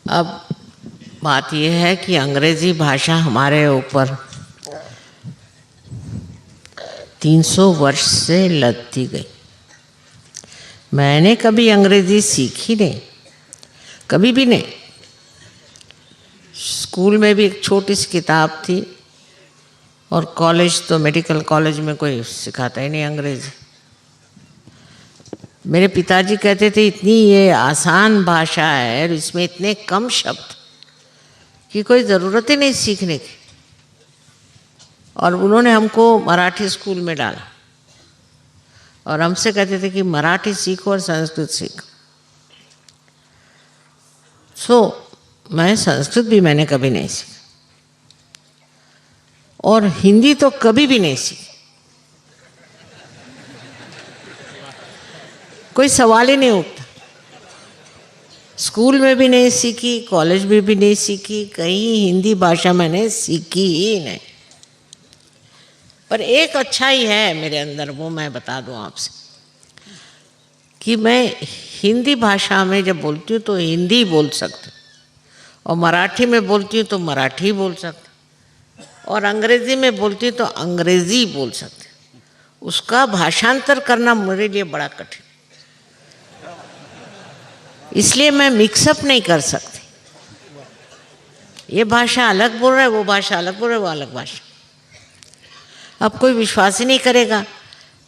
अब बात यह है कि अंग्रेजी भाषा हमारे ऊपर 300 वर्ष से लदती गई। मैंने कभी अंग्रेजी सीखी नहीं, कभी भी नहीं। स्कूल में भी एक छोटी सी किताब थी और कॉलेज तो मेडिकल कॉलेज में कोई सिखाता ही नहीं अंग्रेजी। मेरे पिताजी कहते थे इतनी ये आसान भाषा है और इसमें इतने कम शब्द कि कोई ज़रूरत ही नहीं सीखने की। और उन्होंने हमको मराठी स्कूल में डाला और हमसे कहते थे कि मराठी सीखो और संस्कृत सीखो। मैं संस्कृत भी मैंने कभी नहीं सीखा और हिंदी तो कभी भी नहीं सीखी। कोई सवाल ही नहीं उठता। स्कूल में भी नहीं सीखी, कॉलेज में भी नहीं सीखी, कहीं हिंदी भाषा मैंने सीखी ही नहीं। पर एक अच्छा ही है मेरे अंदर, वो मैं बता दूं आपसे कि मैं हिंदी भाषा में जब बोलती हूँ तो हिंदी बोल सकती हूँ और मराठी में बोलती हूँ तो मराठी बोल सकती हूँ और अंग्रेज़ी में बोलती हूँ तो अंग्रेज़ी बोल सकती हूँ। उसका भाषांतर करना मेरे लिए बड़ा कठिन, इसलिए मैं मिक्सअप नहीं कर सकती। ये भाषा अलग बोल रहा है, वो भाषा अलग बोल रहा है, वो अलग भाषा। अब कोई विश्वास ही नहीं करेगा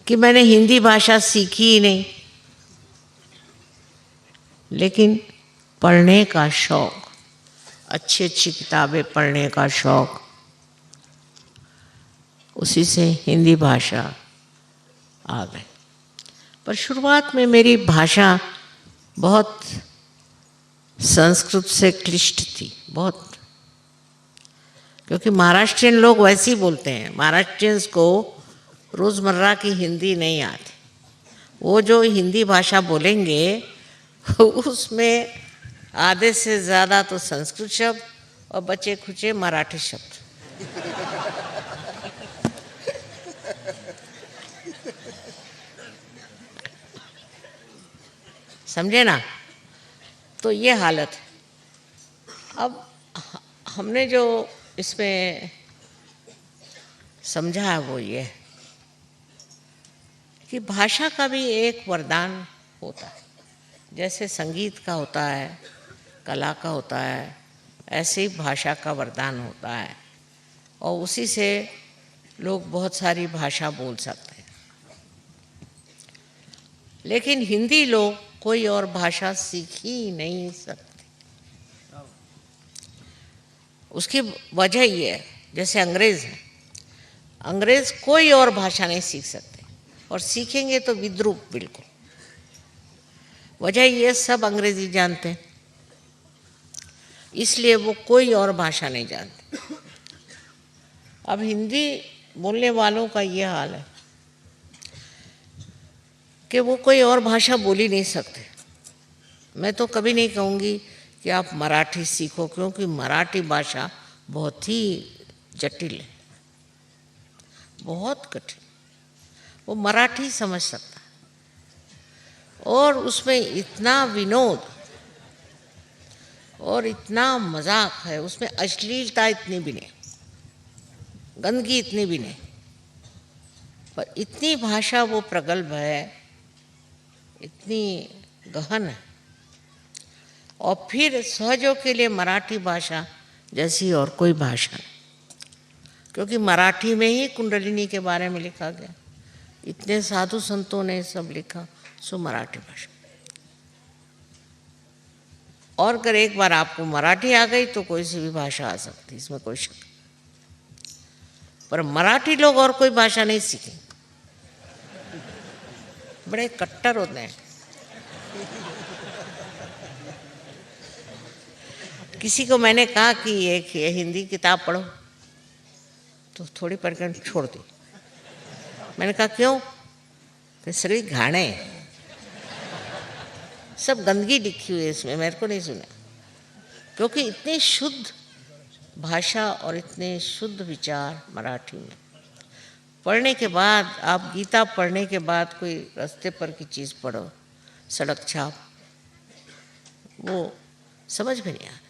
कि मैंने हिंदी भाषा सीखी ही नहीं। लेकिन पढ़ने का शौक़, अच्छी अच्छी किताबें पढ़ने का शौक़, उसी से हिंदी भाषा आ गई। पर शुरुआत में मेरी भाषा बहुत संस्कृत से क्लिष्ट थी, बहुत, क्योंकि महाराष्ट्रियन लोग वैसे ही बोलते हैं। महाराष्ट्रियंस को रोज़मर्रा की हिंदी नहीं आती। वो जो हिंदी भाषा बोलेंगे उसमें आधे से ज़्यादा तो संस्कृत शब्द और बचे खुचे मराठी शब्द। समझे ना? तो ये हालत है। अब हमने जो इसमें समझा है वो ये कि भाषा का भी एक वरदान होता है। जैसे संगीत का होता है, कला का होता है, ऐसे ही भाषा का वरदान होता है और उसी से लोग बहुत सारी भाषा बोल सकते हैं। लेकिन हिंदी लोग कोई और भाषा सीख ही नहीं सकते। उसकी वजह ये है, जैसे अंग्रेज़ हैं, अंग्रेज़ कोई और भाषा नहीं सीख सकते और सीखेंगे तो विद्रूप बिल्कुल। वजह ये, सब अंग्रेज़ी जानते हैं, इसलिए वो कोई और भाषा नहीं जानते। अब हिंदी बोलने वालों का ये हाल है कि वो कोई और भाषा बोल ही नहीं सकते। मैं तो कभी नहीं कहूँगी कि आप मराठी सीखो, क्योंकि मराठी भाषा बहुत ही जटिल है, बहुत कठिन। वो मराठी समझ सकता है और उसमें इतना विनोद और इतना मजाक है, उसमें अश्लीलता इतनी भी नहीं, गंदगी इतनी भी नहीं, पर इतनी भाषा वो प्रगल्भ है, इतनी गहन है। और फिर सहजों के लिए मराठी भाषा जैसी और कोई भाषा नहीं, क्योंकि मराठी में ही कुंडलिनी के बारे में लिखा गया, इतने साधु संतों ने सब लिखा, सो मराठी भाषा। और अगर एक बार आपको मराठी आ गई तो कोई सी भी भाषा आ सकती, इसमें कोई शक। पर मराठी लोग और कोई भाषा नहीं सीखेंगे, बड़े कट्टर होते हैं। किसी को मैंने कहा कि एक हिंदी किताब पढ़ो, तो थोड़ी पढ़कर छोड़ दी। मैंने कहा क्यों? तो सभी घाणे, सब गंदगी लिखी हुई है इसमें, मेरे को नहीं सुना। क्योंकि इतनी शुद्ध भाषा और इतने शुद्ध विचार मराठी में। पढ़ने के बाद, आप गीता पढ़ने के बाद कोई रास्ते पर की चीज़ पढ़ो, सड़क छाप, वो समझ में नहीं आ रहा।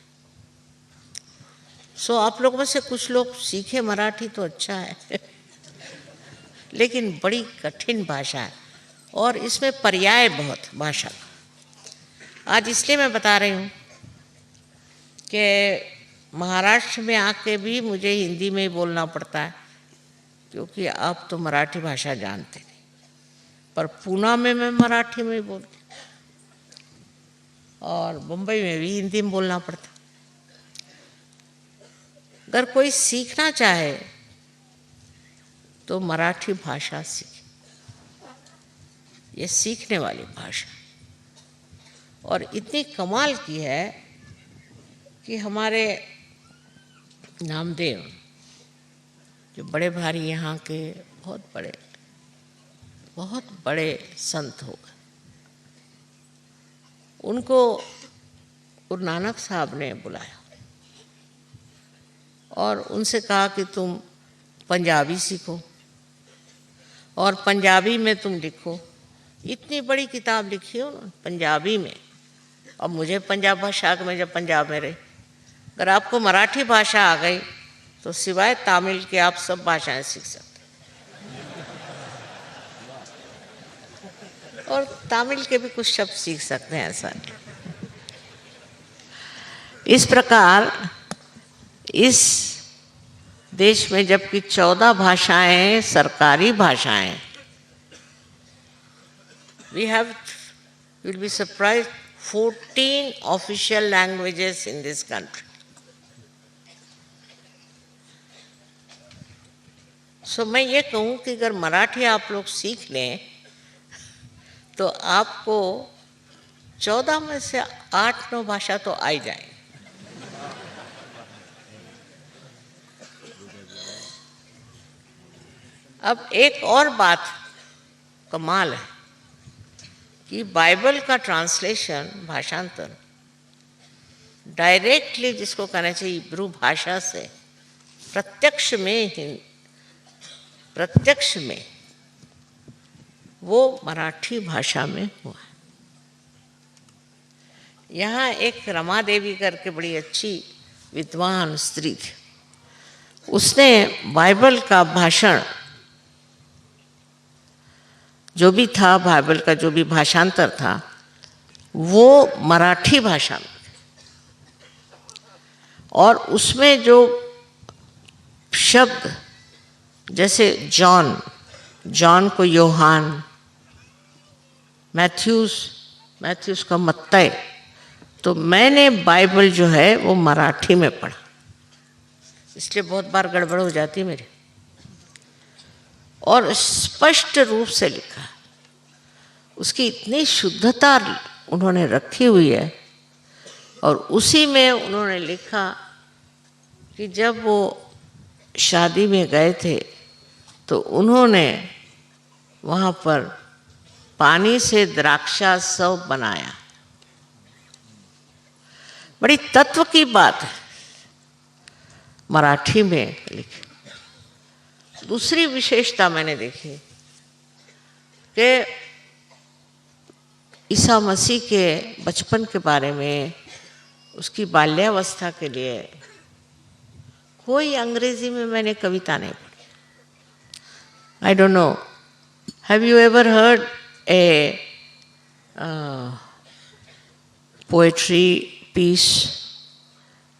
सो आप लोगों में से कुछ लोग सीखे मराठी तो अच्छा है लेकिन बड़ी कठिन भाषा है और इसमें पर्याय बहुत भाषा का। आज इसलिए मैं बता रही हूँ कि महाराष्ट्र में आके भी मुझे हिंदी में ही बोलना पड़ता है क्योंकि आप तो मराठी भाषा जानते नहीं, पर पूना में मैं मराठी में ही बोलती और मुंबई में भी हिंदी में बोलना पड़ता। अगर कोई सीखना चाहे तो मराठी भाषा सीखे, ये सीखने वाली भाषा और इतनी कमाल की है कि हमारे नामदेव जो बड़े भारी यहाँ के बहुत बड़े संत हो गए, उनको गुरु नानक साहब ने बुलाया और उनसे कहा कि तुम पंजाबी सीखो और पंजाबी में तुम लिखो। इतनी बड़ी किताब लिखी हो पंजाबी में। अब मुझे पंजाब भाषा में जब पंजाब में रहे, अगर आपको मराठी भाषा आ गई तो सिवाय तमिल के आप सब भाषाएं सीख सकते और तमिल के भी कुछ शब्द सीख सकते हैं, ऐसा नहीं। इस प्रकार इस देश में जबकि 14 भाषाएं सरकारी भाषाएं, we have, you will be surprised, 14 official languages in this country. So मैं ये कहूँ कि अगर मराठी आप लोग सीख लें तो आपको 14 में से 8-9 भाषा तो आ ही जाएंगी। अब एक और बात कमाल है कि बाइबल का ट्रांसलेशन, भाषांतर डायरेक्टली जिसको कहना चाहिए इब्रू भाषा से प्रत्यक्ष में वो मराठी भाषा में हुआ है। यहाँ एक रमा देवी करके बड़ी अच्छी विद्वान स्त्री थी, उसने बाइबल का भाषण जो भी था, बाइबल का जो भी भाषांतर था वो मराठी भाषा में, और उसमें जो शब्द जैसे जॉन को योहान, मैथ्यूस का मत्तई, तो मैंने बाइबल जो है वो मराठी में पढ़ा, इसलिए बहुत बार गड़बड़ हो जाती है मेरी, और स्पष्ट रूप से लिखा। उसकी इतनी शुद्धता उन्होंने रखी हुई है और उसी में उन्होंने लिखा कि जब वो शादी में गए थे तो उन्होंने वहाँ पर पानी से द्राक्षासव बनाया। बड़ी तत्व की बात है, मराठी में लिखी। दूसरी विशेषता मैंने देखी कि ईसा मसीह के बचपन के बारे में, उसकी बाल्यावस्था के लिए कोई अंग्रेजी में मैंने कविता नहीं पढ़ी। I don't know, have you ever heard a poetry piece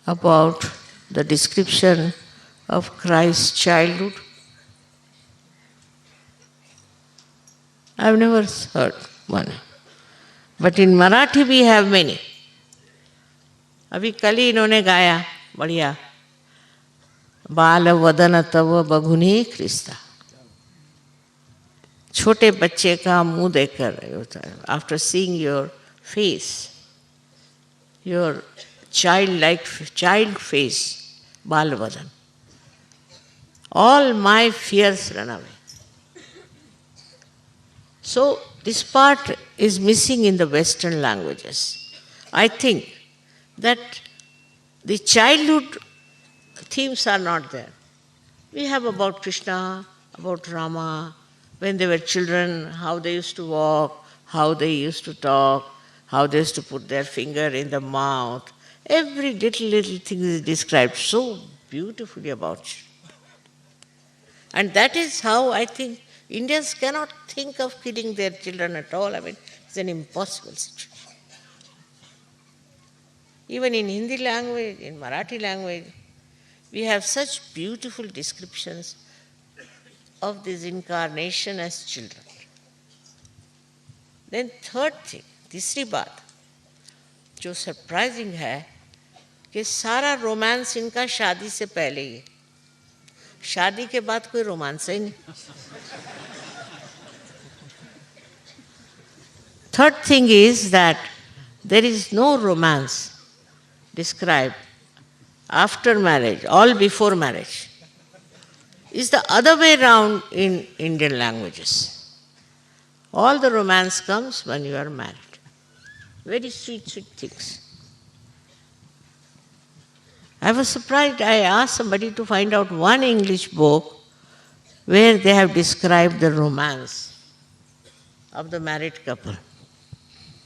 about the description of Christ's childhood? I've never heard one. But in Marathi we have many. अभी कल ही इन्होंने गाया बढ़िया, बाल वदन तव बघुनी ख्रिस्ता। छोटे बच्चे का मुंह देखकर, after seeing your face, your child face, बाल वदन, all my fears run away. So this part is missing in the Western languages. I think that the childhood themes are not there. We have about Krishna, about Rama, when they were children, how they used to walk, how they used to talk, how they used to put their finger in the mouth. Every little thing is described so beautifully about children. And that is how I think Indians cannot think of killing their children at all. I mean, it's an impossible situation. Even in Hindi language, in Marathi language, we have such beautiful descriptions of this incarnation as children. Then third thing, तीसरी बात जो surprising है कि सारा romance इनका शादी से पहले ही है, शादी के बाद कोई रोमांस ही नहीं. Third thing is that there is no romance described after marriage, all before marriage. It's the other way around in Indian languages. All the romance comes when you are married. Very sweet, sweet things. I was surprised. I asked somebody to find out one English book where they have described the romance of the married couple.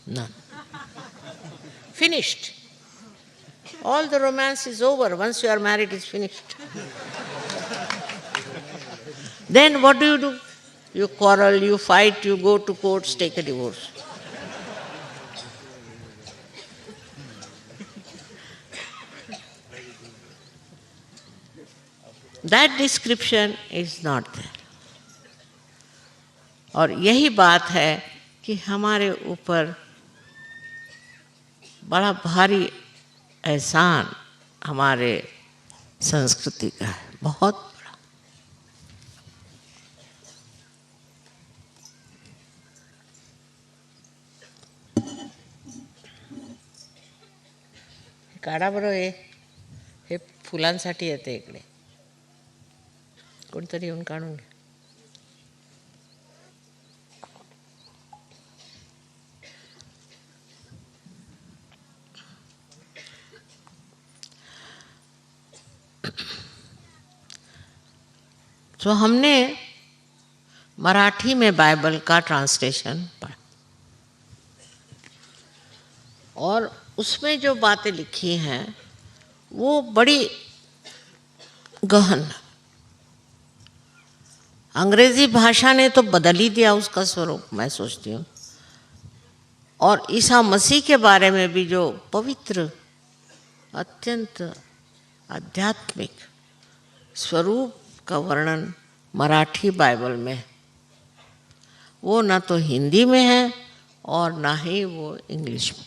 None. Finished. All the romance is over. Once you are married, it's finished. Then what do? You quarrel, you fight, you go to courts, take a divorce. That description is not there. और यही बात है कि हमारे ऊपर बड़ा भारी एहसान हमारे संस्कृति का है, बहुत बड़ा. काढा बरं हे फुलांसाठी येते इकडे, कोणतरी येऊन काढून घ्या. तो हमने मराठी में बाइबल का ट्रांसलेशन पढ़ा और उसमें जो बातें लिखी हैं वो बड़ी गहन. अंग्रेजी भाषा ने तो बदल ही दिया उसका स्वरूप, मैं सोचती हूँ. और ईसा मसीह के बारे में भी जो पवित्र, अत्यंत आध्यात्मिक स्वरूप का वर्णन मराठी बाइबल में, वो ना तो हिंदी में है और ना ही वो इंग्लिश में.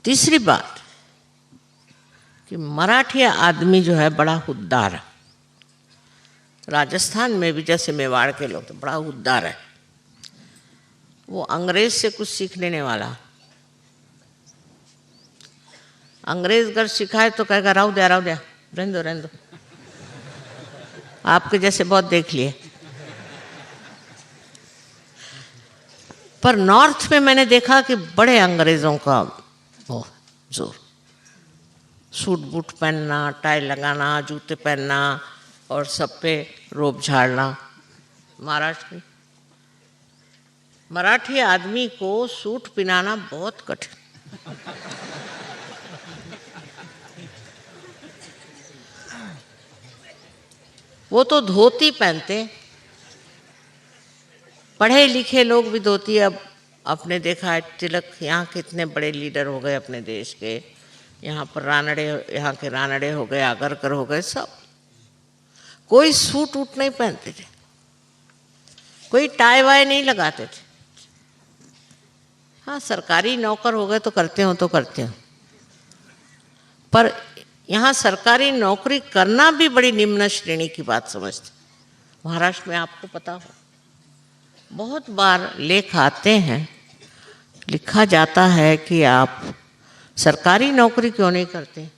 तीसरी बात कि मराठी आदमी जो है बड़ा हुद्दार है. राजस्थान में भी जैसे मेवाड़ के लोग तो बड़ा हुद्दार है. वो अंग्रेज से कुछ सीख लेने वाला. अंग्रेज अगर सिखाए तो कहेगा राव दे रहने दो. आपके जैसे बहुत देख लिए. पर नॉर्थ में मैंने देखा कि बड़े अंग्रेजों का जोर. सूट बूट पहनना, टाई लगाना, जूते पहनना और सब पे रोब झाड़ना. महाराष्ट्र में मराठी आदमी को सूट पहनाना बहुत कठिन. वो तो धोती पहनते. पढ़े लिखे लोग भी धोती. अब आपने देखा है तिलक यहाँ कितने बड़े लीडर हो गए अपने देश के. यहाँ पर रानड़े, यहाँ के रानड़े हो गए, आगरकर हो गए, सब कोई सूट वूट नहीं पहनते थे, कोई टाई वाई नहीं लगाते थे. हाँ, सरकारी नौकर हो गए तो करते हो. पर यहाँ सरकारी नौकरी करना भी बड़ी निम्न श्रेणी की बात समझते. महाराष्ट्र में आपको पता हो, बहुत बार लेख आते हैं, लिखा जाता है कि आप सरकारी नौकरी क्यों नहीं करते.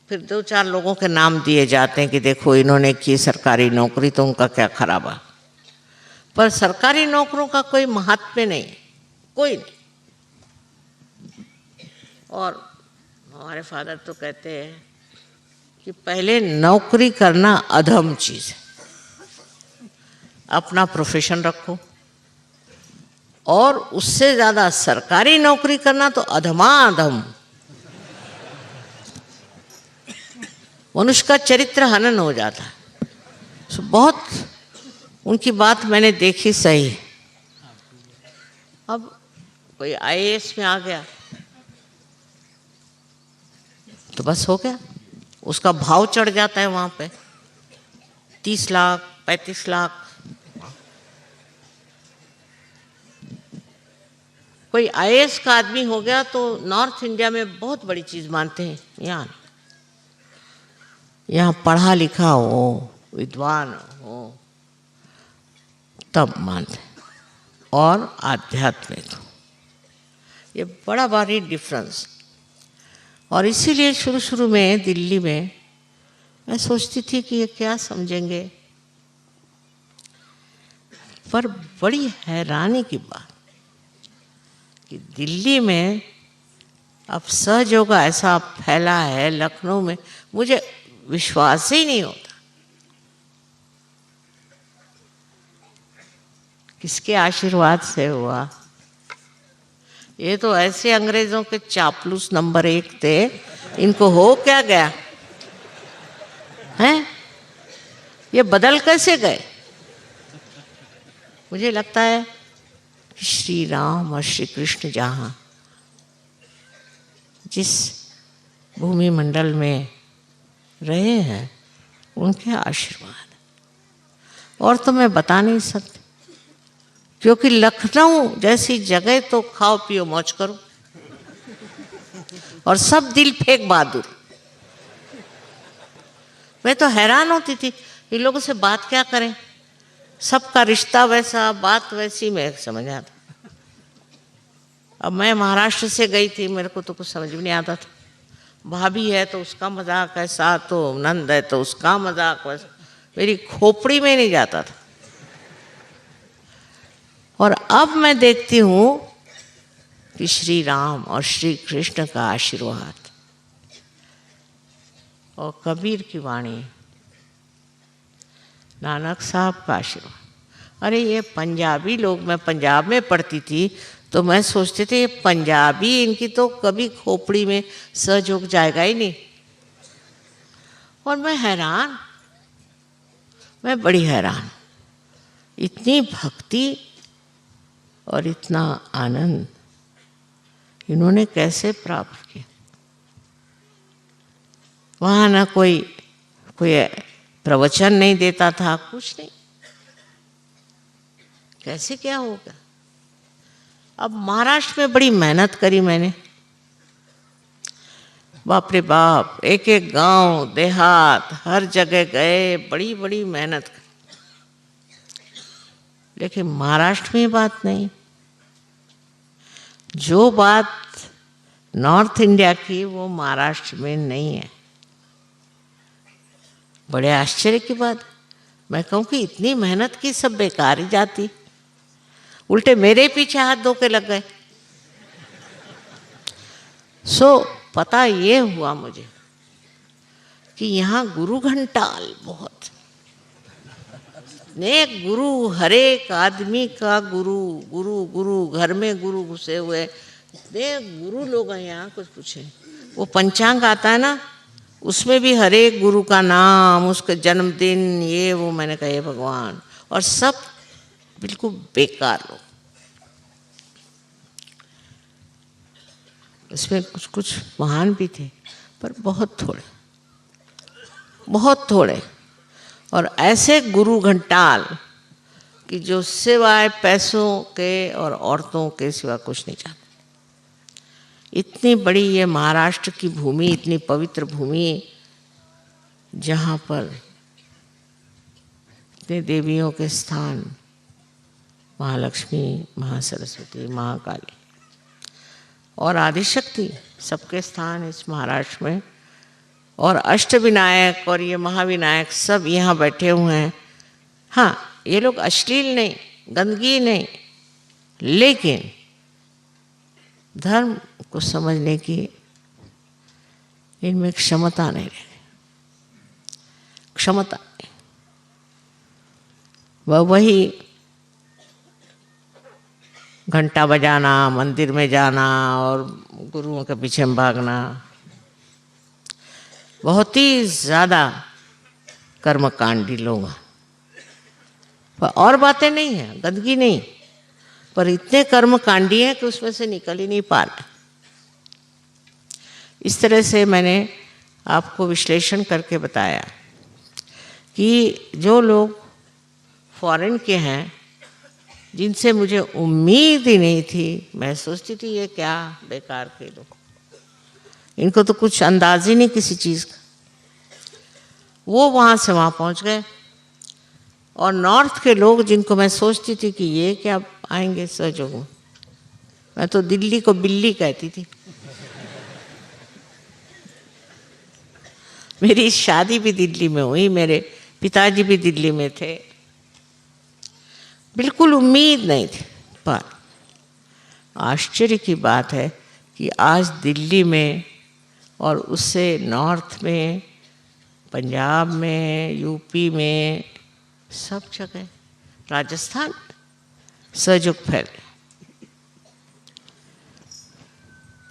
फिर 2-4 लोगों के नाम दिए जाते हैं कि देखो इन्होंने की सरकारी नौकरी तो उनका क्या खराब है. पर सरकारी नौकरों का कोई महत्व नहीं, कोई नहीं. और हमारे फादर तो कहते हैं कि पहले नौकरी करना अधम चीज़ है. अपना प्रोफेशन रखो, और उससे ज़्यादा सरकारी नौकरी करना तो अधमाधम। मनुष्य का चरित्र हनन हो जाता है। सो बहुत उनकी बात मैंने देखी सही। अब कोई आईएएस में आ गया तो बस हो गया, उसका भाव चढ़ जाता है वहाँ पे 30 लाख 35 लाख। कोई आईएएस का आदमी हो गया तो नॉर्थ इंडिया में बहुत बड़ी चीज़ मानते हैं। यहाँ पढ़ा लिखा हो, विद्वान हो, तब मानते हैं। और आध्यात्मिक हो, ये बड़ा भारी डिफरेंस। और इसीलिए शुरू शुरू में दिल्ली में मैं सोचती थी कि ये क्या समझेंगे, पर बड़ी हैरानी की बात कि दिल्ली में अब सहयोग ऐसा फैला है, लखनऊ में मुझे विश्वास ही नहीं होता। किसके आशीर्वाद से हुआ? ये तो ऐसे अंग्रेजों के चापलूस नंबर 1 थे, इनको हो क्या गया हैं? ये बदल कैसे गए? मुझे लगता है कि श्री राम और श्री कृष्ण जहाँ जिस भूमि मंडल में रहे हैं, उनके आशीर्वाद। और तो मैं बता नहीं सकती, क्योंकि लखनऊ जैसी जगह तो खाओ पियो मौज करो और सब दिल फेंक बहादुर। मैं तो हैरान होती थी, इन लोगों से बात क्या करें, सबका रिश्ता वैसा, बात वैसी। मैं समझ आता। अब मैं महाराष्ट्र से गई थी, मेरे को तो कुछ समझ में नहीं आता था। भाभी है तो उसका मजाक ऐसा, तो नंद है तो उसका मजाक वैसा, मेरी खोपड़ी में नहीं जाता था। और अब मैं देखती हूँ कि श्री राम और श्री कृष्ण का आशीर्वाद और कबीर की वाणी, नानक साहब का आशीर्वाद। अरे ये पंजाबी लोग, मैं पंजाब में पढ़ती थी तो मैं सोचती थी ये पंजाबी, इनकी तो कभी खोपड़ी में सहयोग जाएगा ही नहीं। और मैं हैरान, मैं बड़ी हैरान, इतनी भक्ति और इतना आनंद इन्होंने कैसे प्राप्त किया। वहाँ ना कोई प्रवचन नहीं देता था, कुछ नहीं, कैसे क्या होगा। अब महाराष्ट्र में बड़ी मेहनत करी मैंने, बाप रे बाप, एक एक गांव देहात हर जगह गए, बड़ी बड़ी मेहनत करी। लेकिन महाराष्ट्र में बात नहीं। जो बात नॉर्थ इंडिया की वो महाराष्ट्र में नहीं है। बड़े आश्चर्य की बात। मैं कहूँ कि इतनी मेहनत की सब बेकार ही जाती, उल्टे मेरे पीछे हाथ धो के लग गए। पता ये हुआ मुझे कि यहाँ गुरु घंटाल बहुत, नेक गुरु, हर एक आदमी का गुरु गुरु गुरु, घर में गुरु घुसे हुए इतने गुरु लोग हैं यहाँ, कुछ पूछे। वो पंचांग आता है ना, उसमें भी हर एक गुरु का नाम, उसका जन्मदिन, ये वो। मैंने कहा हे भगवान, और सब बिल्कुल बेकार लोग। इसमें कुछ कुछ महान भी थे, पर बहुत थोड़े, बहुत थोड़े। और ऐसे गुरु घंटाल कि जो सिवाय पैसों के और औरतों के सिवा कुछ नहीं चाहते। इतनी बड़ी ये महाराष्ट्र की भूमि, इतनी पवित्र भूमि, जहाँ पर इतने देवियों के स्थान, महालक्ष्मी, महासरस्वती, महाकाली और आदिशक्ति, सबके स्थान इस महाराष्ट्र में। और अष्टविनायक और ये महाविनायक सब यहाँ बैठे हुए हैं। हाँ, ये लोग अश्लील नहीं, गंदगी नहीं, लेकिन धर्म को समझने की इनमें क्षमता नहीं रही, क्षमता नहीं। वही घंटा बजाना, मंदिर में जाना और गुरुओं के पीछे भागना, बहुत ही ज़्यादा कर्मकांडी लोग हैं। पर और बातें नहीं हैं, गंदगी नहीं, पर इतने कर्मकांडी हैं कि उसमें से निकल ही नहीं पा रहे। इस तरह से मैंने आपको विश्लेषण करके बताया कि जो लोग फॉरेन के हैं, जिनसे मुझे उम्मीद ही नहीं थी, मैं सोचती थी ये क्या बेकार के लोग, इनको तो कुछ अंदाज ही नहीं किसी चीज़ का, वो वहाँ से वहाँ पहुँच गए। और नॉर्थ के लोग जिनको मैं सोचती थी कि ये क्या आएंगे सहयोग में, मैं तो दिल्ली को बिल्ली कहती थी। मेरी शादी भी दिल्ली में हुई, मेरे पिताजी भी दिल्ली में थे, बिल्कुल उम्मीद नहीं थी। पर आश्चर्य की बात है कि आज दिल्ली में और उससे नॉर्थ में, पंजाब में, यूपी में, सब जगह, राजस्थान सहयोग फैल।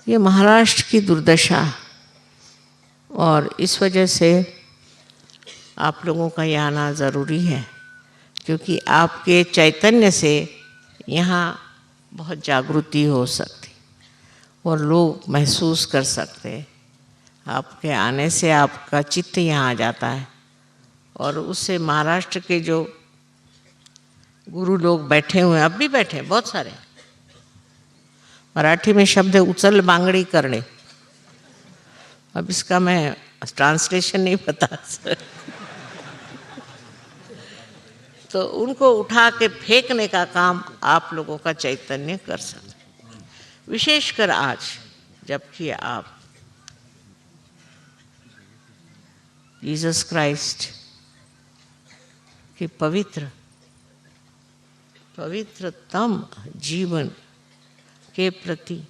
ये महाराष्ट्र की दुर्दशा, और इस वजह से आप लोगों का यहाँ आना ज़रूरी है, क्योंकि आपके चैतन्य से यहाँ बहुत जागृति हो सकती और लोग महसूस कर सकते। आपके आने से आपका चित्त यहाँ आ जाता है, और उससे महाराष्ट्र के जो गुरु लोग बैठे हुए हैं, अब भी बैठे हैं बहुत सारे, मराठी में शब्द है उचल बांगड़ी करने, अब इसका मैं ट्रांसलेशन नहीं पता तो उनको उठा के फेंकने का काम आप लोगों का चैतन्य कर सकते, विशेषकर आज जबकि आप जीसस क्राइस्ट के पवित्रतम जीवन के प्रति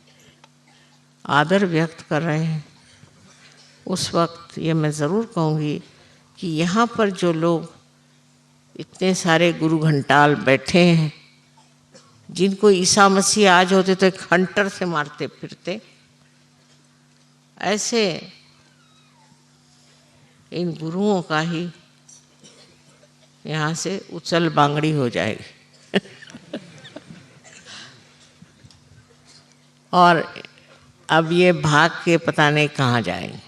आदर व्यक्त कर रहे हैं। उस वक्त ये मैं ज़रूर कहूँगी कि यहाँ पर जो लोग इतने सारे गुरु घंटाल बैठे हैं, जिनको ईसा मसीह आज होते तो एक हंटर से मारते फिरते, ऐसे इन गुरुओं का ही यहाँ से उचल बांगड़ी हो जाएगी और अब ये भाग के पता नहीं कहाँ जाएंगे।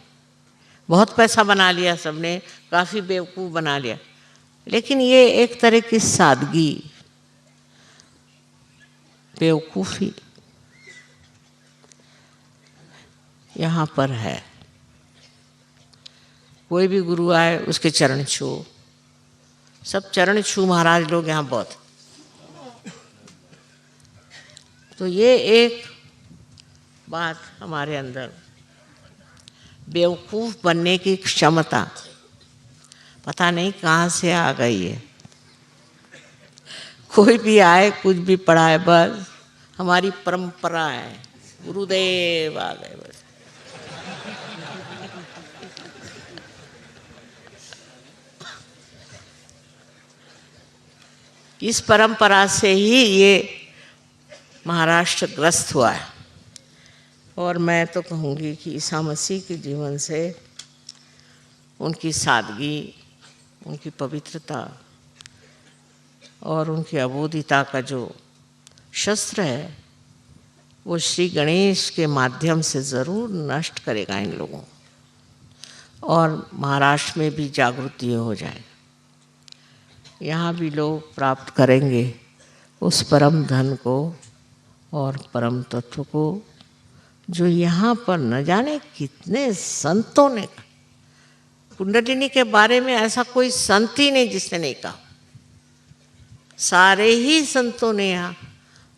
बहुत पैसा बना लिया सबने, काफ़ी बेवकूफ़ बना लिया, लेकिन ये एक तरह की सादगी, बेवकूफ़ी यहाँ पर है। कोई भी गुरु आए उसके चरण छू, सब चरण छू महाराज लोग यहाँ बहुत। तो ये एक बात हमारे अंदर बेवकूफ़ बनने की क्षमता पता नहीं कहाँ से आ गई है। कोई भी आए कुछ भी पढ़ाए, बस हमारी परंपरा है, गुरुदेव आ गए बस। इस परंपरा से ही ये महाराष्ट्र ग्रस्त हुआ है। और मैं तो कहूँगी कि ईसा मसीह के जीवन से उनकी सादगी, उनकी पवित्रता और उनकी अबोधिता का जो शस्त्र है, वो श्री गणेश के माध्यम से ज़रूर नष्ट करेगा इन लोगों को, और महाराष्ट्र में भी जागृति हो जाए। यहाँ भी लोग प्राप्त करेंगे उस परम धन को और परम तत्व को, जो यहाँ पर न जाने कितने संतों ने कहा। कुंडलिनी के बारे में ऐसा कोई संत ही नहीं जिसने नहीं कहा, सारे ही संतों ने यहाँ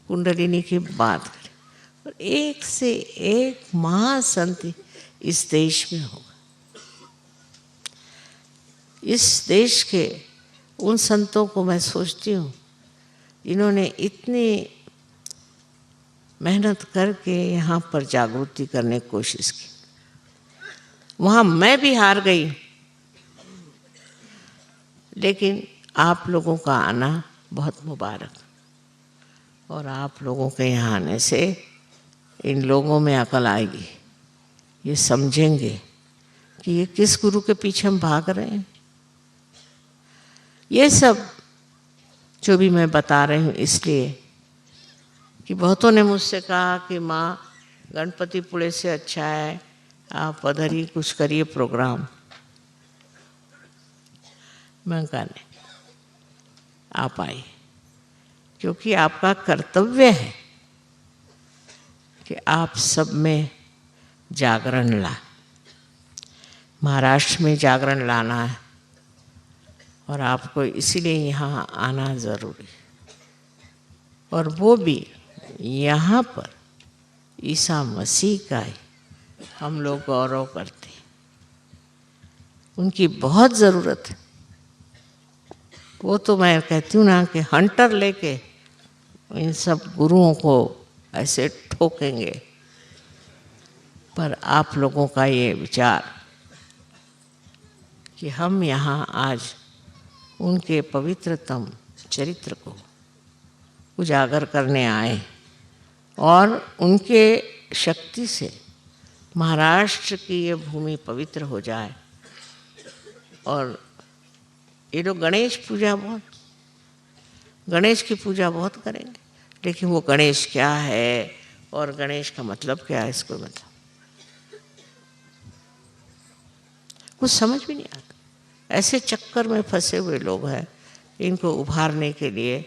कुंडलिनी की बात करी। और एक से एक महासंत इस देश में होगा। इस देश के उन संतों को मैं सोचती हूँ जिन्होंने इतनी मेहनत करके यहाँ पर जागृति करने की कोशिश की। वहाँ मैं भी हार गई, लेकिन आप लोगों का आना बहुत मुबारक। और आप लोगों के यहाँ आने से इन लोगों में अकल आएगी, ये समझेंगे कि ये किस गुरु के पीछे हम भाग रहे हैं। ये सब जो भी मैं बता रही हूँ इसलिए कि बहुतों ने मुझसे कहा कि माँ गणपतिपुळे से अच्छा है आप उधर ही कुछ करिए प्रोग्राम। मैं कहा नहीं, आप आइए, क्योंकि आपका कर्तव्य है कि आप सब में जागरण ला। महाराष्ट्र में जागरण लाना है और आपको इसीलिए यहाँ आना ज़रूरी है। और वो भी यहाँ पर ईसा मसीह का ही हम लोग गौरव करते हैं, उनकी बहुत ज़रूरत है। वो तो मैं कहती हूँ ना कि हंटर लेके इन सब गुरुओं को ऐसे ठोकेंगे, पर आप लोगों का ये विचार कि हम यहाँ आज उनके पवित्रतम चरित्र को उजागर करने आए और उनके शक्ति से महाराष्ट्र की ये भूमि पवित्र हो जाए। और ये लोग गणेश की पूजा बहुत करेंगे, लेकिन वो गणेश क्या है और गणेश का मतलब क्या है, इसको मतलब कुछ समझ भी नहीं आता। ऐसे चक्कर में फंसे हुए लोग हैं, इनको उभारने के लिए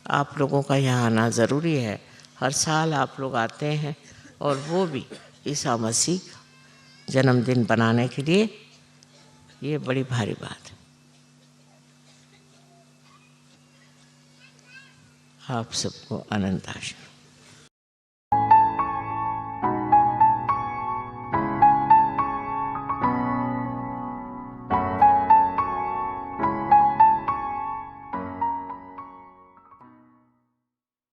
आप लोगों का यहाँ आना ज़रूरी है। हर साल आप लोग आते हैं और वो भी ईसा मसीह का जन्मदिन बनाने के लिए, ये बड़ी भारी बात है। आप सबको अनंत आशीर्वाद।